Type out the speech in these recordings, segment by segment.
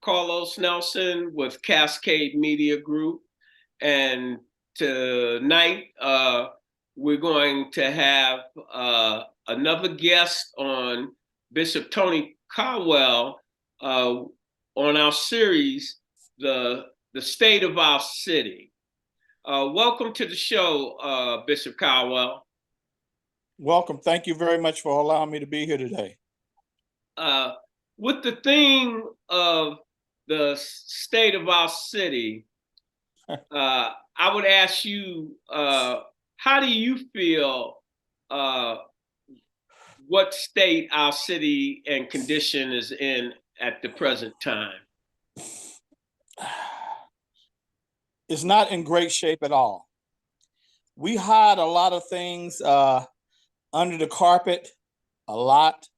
Carlos Nelson with Cascade Media Group. And tonight, we're going to have another guest on Bishop Tony Caldwell on our series, The State of Our City. Welcome to the show, Bishop Caldwell. Welcome. Thank you very much for allowing me to be here today. With the theme of the state of our city, I would ask you, how do you feel what state our city and condition is in at the present time? It's not in great shape at all. We hide a lot of things under the carpet, a lot,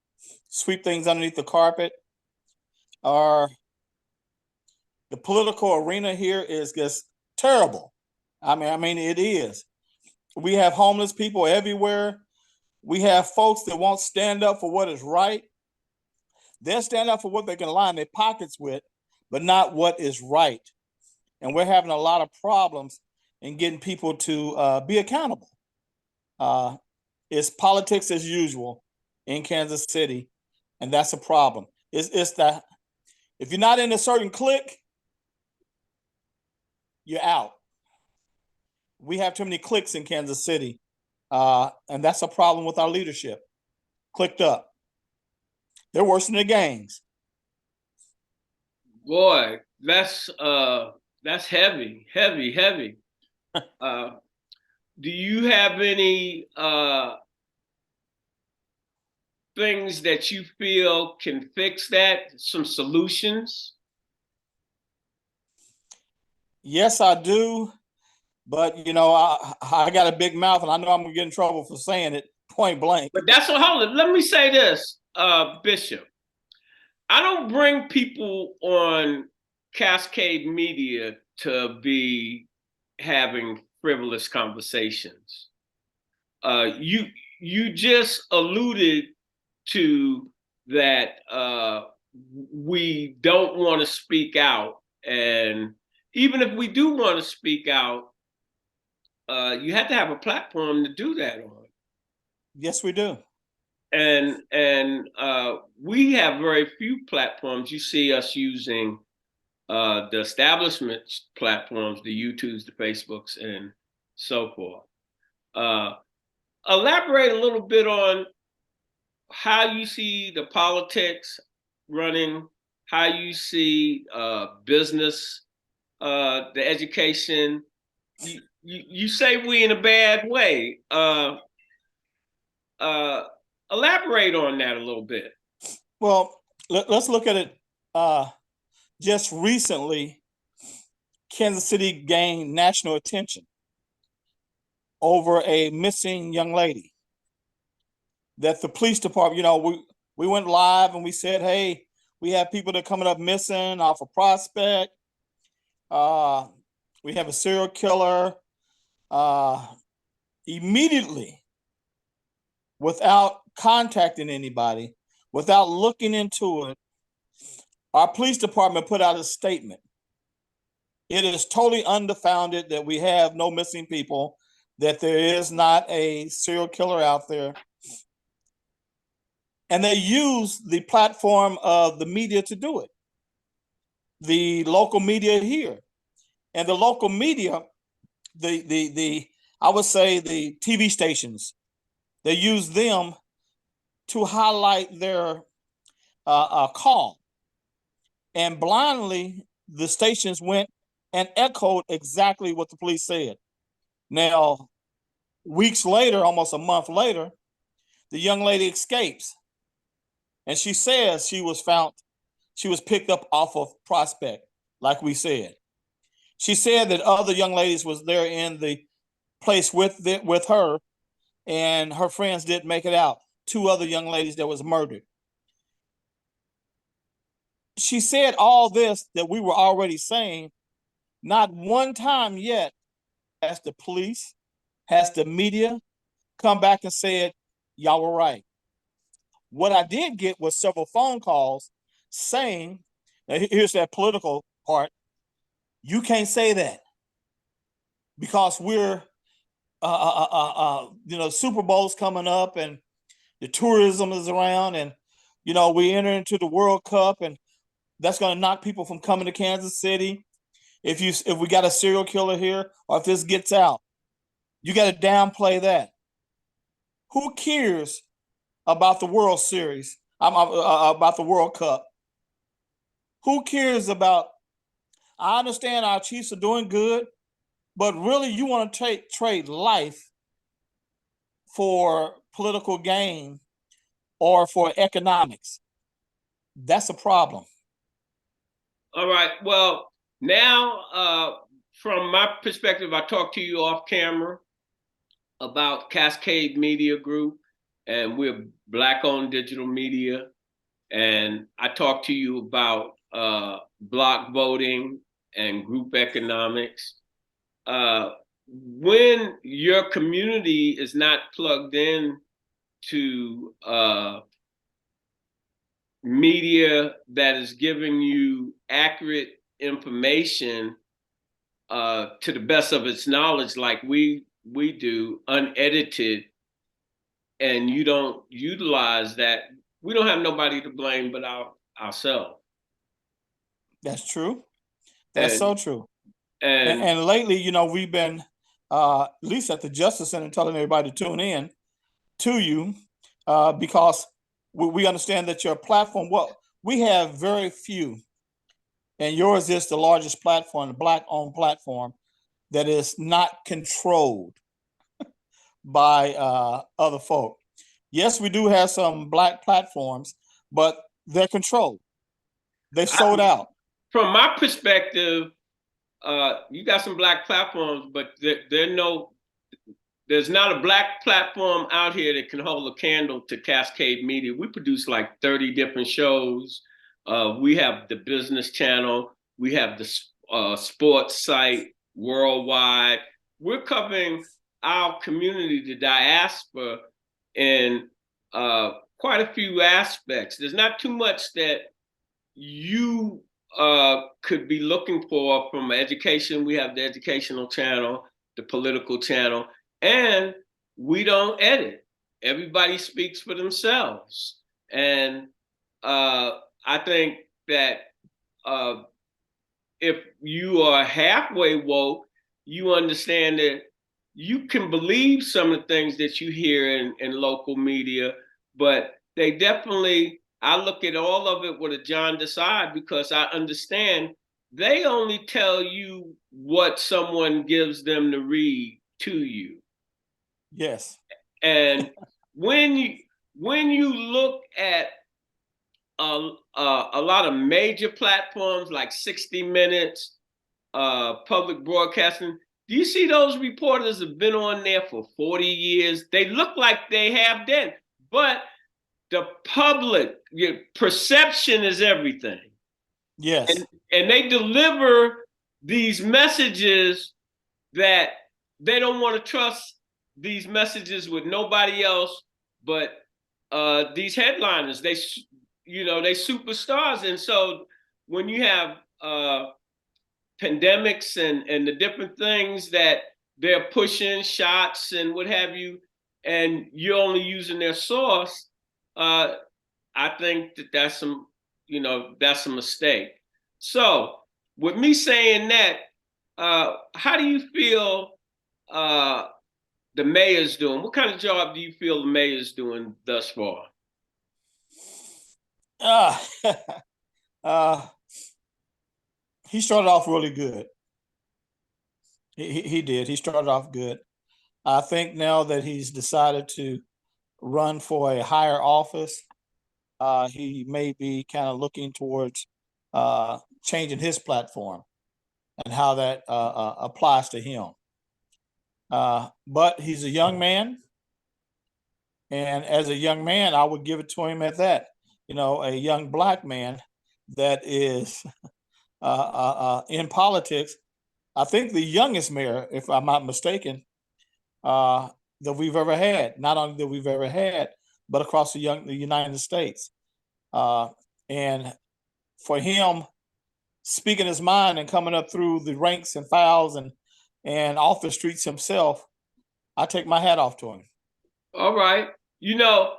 sweep things underneath the carpet. The political arena here is just terrible. I mean, it is. We have homeless people everywhere. We have folks that won't stand up for what is right. They'll stand up for what they can line their pockets with, but not what is right. And we're having a lot of problems in getting people to be accountable. It's politics as usual in Kansas City, and that's a problem. It's that if you're not in a certain clique, you're out. We have too many cliques in Kansas City, and that's a problem with our leadership. Clicked up. They're worse than the gangs. Boy, that's heavy. Do you have any things that you feel can fix that? Some solutions? Yes, I do. But, you know, I got a big mouth, and I know I'm going to get in trouble for saying it point blank. But that's what, hold it. Let me say this, Bishop. I don't bring people on Cascade Media to be having frivolous conversations. You just alluded to that we don't want to speak out, and even if we do want to speak out, you have to have a platform to do that on. Yes, we do. And we have very few platforms. You see us using the establishment platforms, the YouTubes, the Facebooks, and so forth. Elaborate a little bit on how you see the politics running, how you see business, the education. You say we in a bad way. Elaborate on that a little bit. Well, let's look at it. Just recently, Kansas City gained national attention over a missing young lady that the police department, you know, we went live and we said, hey, we have people that are coming up missing off a prospect. We have a serial killer. Immediately, without contacting anybody, without looking into it, our police department put out a statement. It is totally unfounded that we have no missing people, that there is not a serial killer out there. And they use the platform of the media to do it. The local media here. And the local media, I would say the TV stations, they use them to highlight their call. And blindly, the stations went and echoed exactly what the police said. Now, weeks later, almost a month later, the young lady escapes. And she says she was picked up off of Prospect, like we said. She said that other young ladies was there in the place with her, and her friends didn't make it out. 2 other young ladies that was murdered. She said all this that we were already saying. Not one time yet has the police, has the media come back and said, y'all were right. What I did get was several phone calls saying Here's that political part. You can't say that because we're, Super Bowl's coming up and the tourism is around, and we enter into the World Cup, and that's going to knock people from coming to Kansas City. If we got a serial killer here, or if this gets out, you got to downplay that. Who cares about the World Series? About the World Cup. Who cares about? I understand our Chiefs are doing good, but really, you want to trade life for political gain or for economics. That's a problem. All right. Well, now, from my perspective, I talked to you off camera about Cascade Media Group, and we're Black-owned digital media. And I talked to you about block voting and group economics. When your community is not plugged in to media that is giving you accurate information to the best of its knowledge, like we do, unedited, and you don't utilize that, we don't have nobody to blame but ourselves. That's true. That's so true. And And lately, we've been, at least at the Justice Center, telling everybody to tune in to you because we understand that your platform, well, we have very few, and yours is the largest platform, the Black-owned platform, that is not controlled by other folk. Yes, we do have some Black platforms, but they're controlled. They sold out. From my perspective, you got some Black platforms, but there's not a Black platform out here that can hold a candle to Cascade Media. We produce like 30 different shows. We have the business channel. We have the sports site worldwide. We're covering our community, the diaspora, in quite a few aspects. There's not too much that you could be looking for from education. We have the educational channel, the political channel, and we don't edit. Everybody speaks for themselves. And I think that if you are halfway woke, you understand that you can believe some of the things that you hear in local media, but they definitely, I look at all of it with a jaundiced eye because I understand they only tell you what someone gives them to read to you. Yes. And when you look at a lot of major platforms like 60 Minutes, public broadcasting, do you see those reporters have been on there for 40 years? They look like they have then, but the public, your perception is everything. Yes. And they deliver these messages that they don't want to trust these messages with nobody else but these headliners. They superstars. And so when you have pandemics and the different things that they're pushing, shots and what have you, and you're only using their source, I think that's a mistake. So with me saying that, how do you feel the mayor's doing? What kind of job do you feel the mayor's doing thus far? He started off really good. He did. He started off good. I think now that he's decided to run for a higher office, he may be kind of looking towards changing his platform and how that applies to him. But he's a young man. And as a young man, I would give it to him at that. A young Black man that is in politics. I think the youngest mayor, if I'm not mistaken, that we've ever had. Not only that we've ever had, but across the United States. And for him speaking his mind and coming up through the ranks and files and off the streets himself, I take my hat off to him. All right. You know,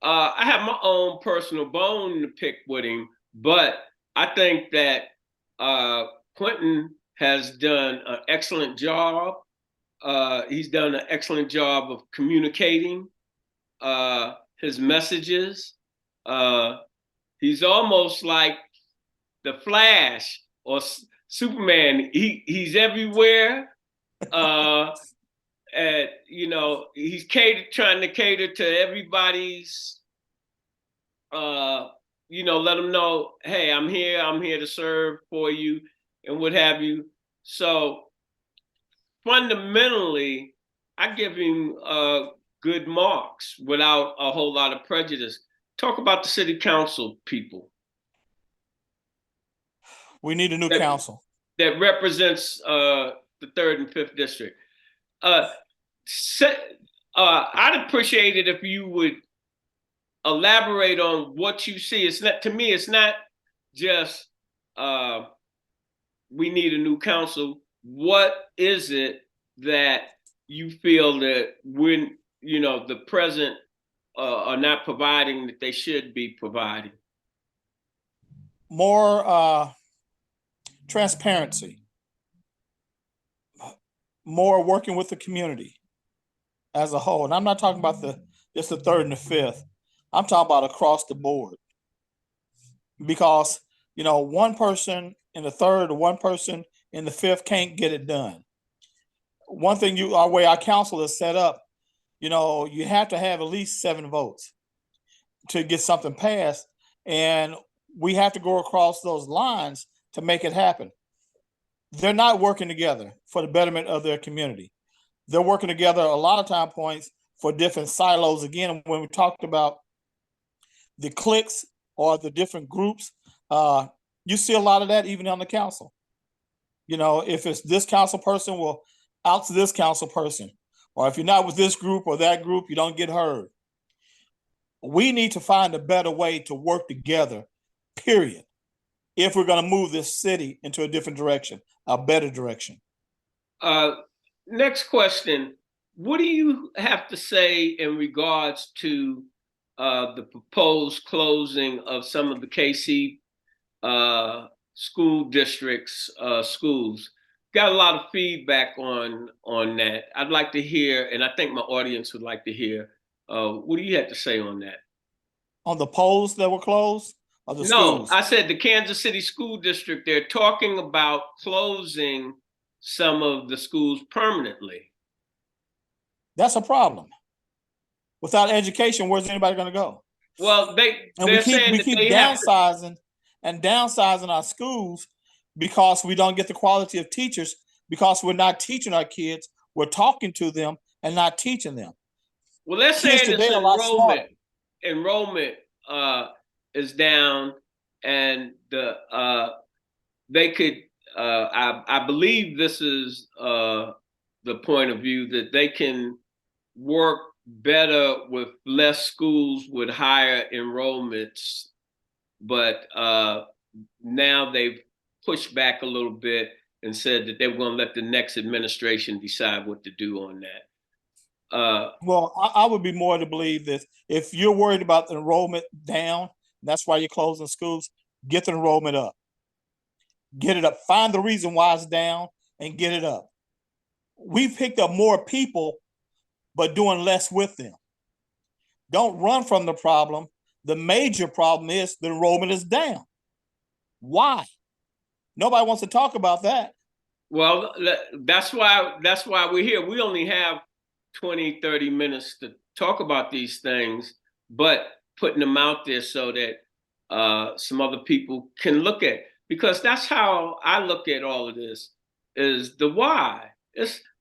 I have my own personal bone to pick with him, but I think that Quentin has done an excellent job. He's done an excellent job of communicating his messages. He's almost like the Flash or Superman. He's everywhere. And you know, he's trying to cater to everybody's. You know, let them know, hey, I'm here to serve for you, and what have you. So fundamentally, I give him good marks without a whole lot of prejudice. Talk about the city council people. We need a new council that represents the 3rd and 5th district. I'd appreciate it if you would elaborate on what you see. It's not, to me, it's not just we need a new council. What is it that you feel that when, you know, the present are not providing that they should be providing? More transparency, more working with the community as a whole. And I'm not talking about just the 3rd and the 5th. I'm talking about across the board. Because, you know, one person in the 3rd or one person in the 5th can't get it done. One thing our way our council is set up, you know, you have to have at least 7 votes to get something passed. And we have to go across those lines to make it happen. They're not working together for the betterment of their community. They're working together a lot of time points for different silos. Again, when we talked about the cliques or the different groups, you see a lot of that even on the council. You know, if it's this council person, well, out to this council person. Or if you're not with this group or that group, you don't get heard. We need to find a better way to work together, period, if we're going to move this city into a different direction, a better direction. Next question. What do you have to say in regards to the proposed closing of some of the KC school districts' schools? Got a lot of feedback on that. I'd like to hear, and I think my audience would like to hear, what do you have to say on that? On the polls that were closed? Or the No, schools? I said the Kansas City School District, they're talking about closing some of the schools permanently. That's a problem. Without education, where's anybody going to go? Well, we keep downsizing and downsizing our schools because we don't get the quality of teachers, because we're not teaching our kids. We're talking to them and not teaching them. Well, they're saying it's enrollment is down, and they could. I believe this is the point of view that they can work better with less schools with higher enrollments, but now they've pushed back a little bit and said that they were going to let the next administration decide what to do on that. Well, I would be more to believe that if you're worried about the enrollment down, that's why you're closing schools, get the enrollment up. Get it up. Find the reason why it's down and get it up. We picked up more people, but doing less with them. Don't run from the problem. The major problem is the enrollment is down. Why? Nobody wants to talk about that. Well, that's why we're here. We only have 20, 30 minutes to talk about these things, but putting them out there so that some other people can look at, because that's how I look at all of this, is the why.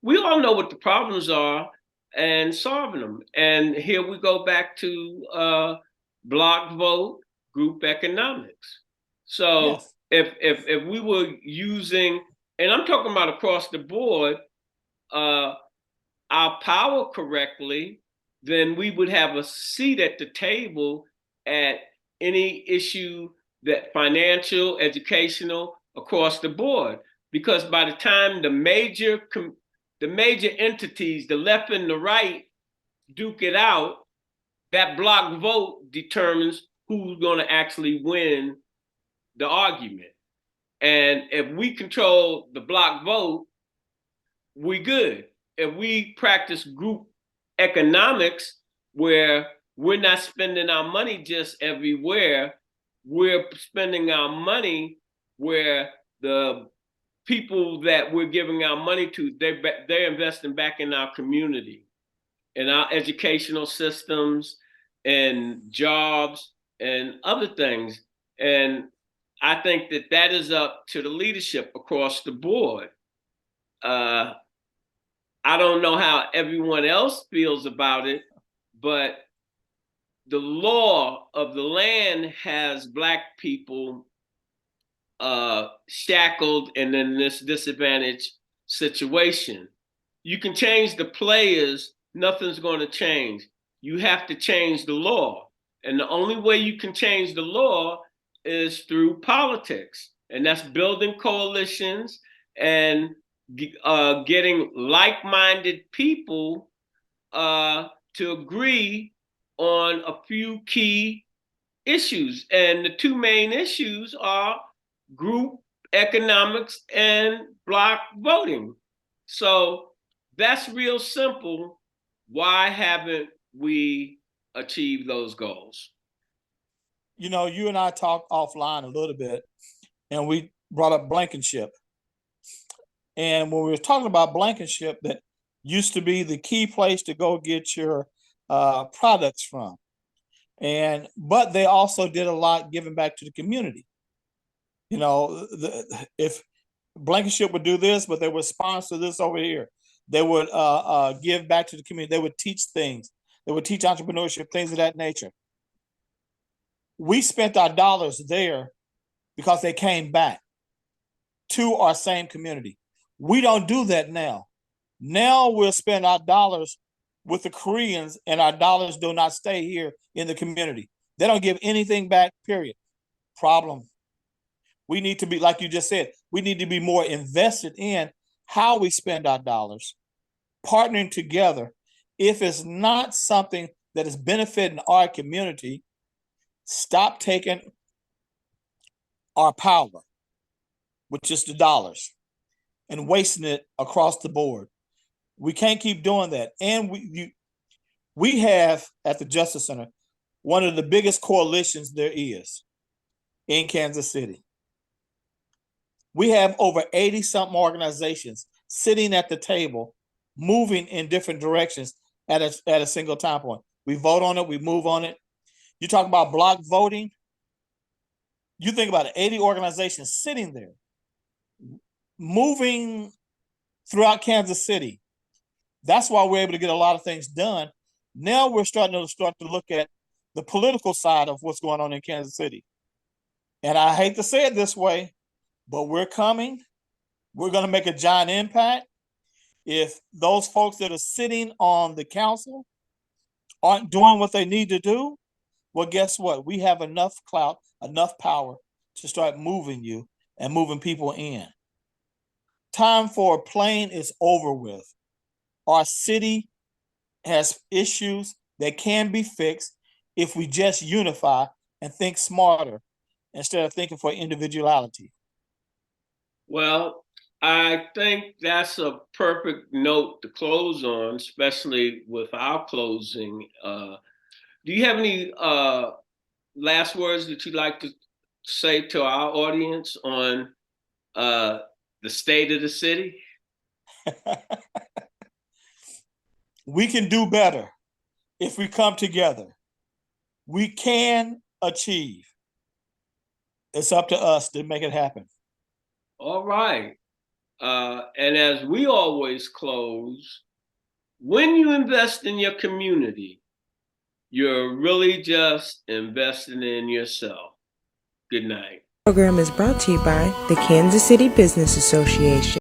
We all know what the problems are and solving them. And here we go back to block vote, group economics. So yes. If we were using, and I'm talking about across the board, our power correctly, then we would have a seat at the table at any issue, that financial, educational, across the board, because by the time the major entities, the left and the right, duke it out, that block vote determines who's going to actually win the argument. And if we control the block vote, we good. If we practice group economics, where we're not spending our money just everywhere, we're spending our money where the people that we're giving our money to, they're investing back in our community, in our educational systems, and jobs, and other things. And I think that that is up to the leadership across the board. I don't know how everyone else feels about it, but the law of the land has Black people shackled and in this disadvantaged situation. You can change the players, nothing's going to change. You have to change the law. And the only way you can change the law is through politics. And that's building coalitions and getting like-minded people to agree on a few key issues. And the two main issues are group economics and block voting. So that's real simple. Why haven't we achieved those goals? You know, you and I talked offline a little bit, and we brought up Blankenship. And when we were talking about Blankenship, that used to be the key place to go get your products from. But they also did a lot giving back to the community. You know, if Blankenship would do this, but they would sponsor this over here. They would give back to the community. They would teach things. They would teach entrepreneurship, things of that nature. We spent our dollars there because they came back to our same community. We don't do that now. Now we'll spend our dollars with the Koreans, and our dollars do not stay here in the community. They don't give anything back, period. Problem. We need to be, like you just said, we need to be more invested in how we spend our dollars, partnering together. If it's not something that is benefiting our community, stop taking our power, which is the dollars, and wasting it across the board. We can't keep doing that. And we have at the Justice Center one of the biggest coalitions there is in Kansas City. We have over 80-something organizations sitting at the table, moving in different directions at a single time point. We vote on it, we move on it. You talk about block voting, you think about it, 80 organizations sitting there, moving throughout Kansas City. That's why we're able to get a lot of things done. Now we're starting to look at the political side of what's going on in Kansas City. And I hate to say it this way, but we're coming. We're going to make a giant impact. If those folks that are sitting on the council aren't doing what they need to do, well, guess what? We have enough clout, enough power to start moving you and moving people in. Time for playing is over with. Our city has issues that can be fixed if we just unify and think smarter instead of thinking for individuality. Well, I think that's a perfect note to close on, especially with our closing. Do you have any last words that you'd like to say to our audience on the state of the city? We can do better if we come together. We can achieve. It's up to us to make it happen. All right. And as we always close, when you invest in your community, you're really just investing in yourself. Good night. The program is brought to you by the Kansas City Business Association.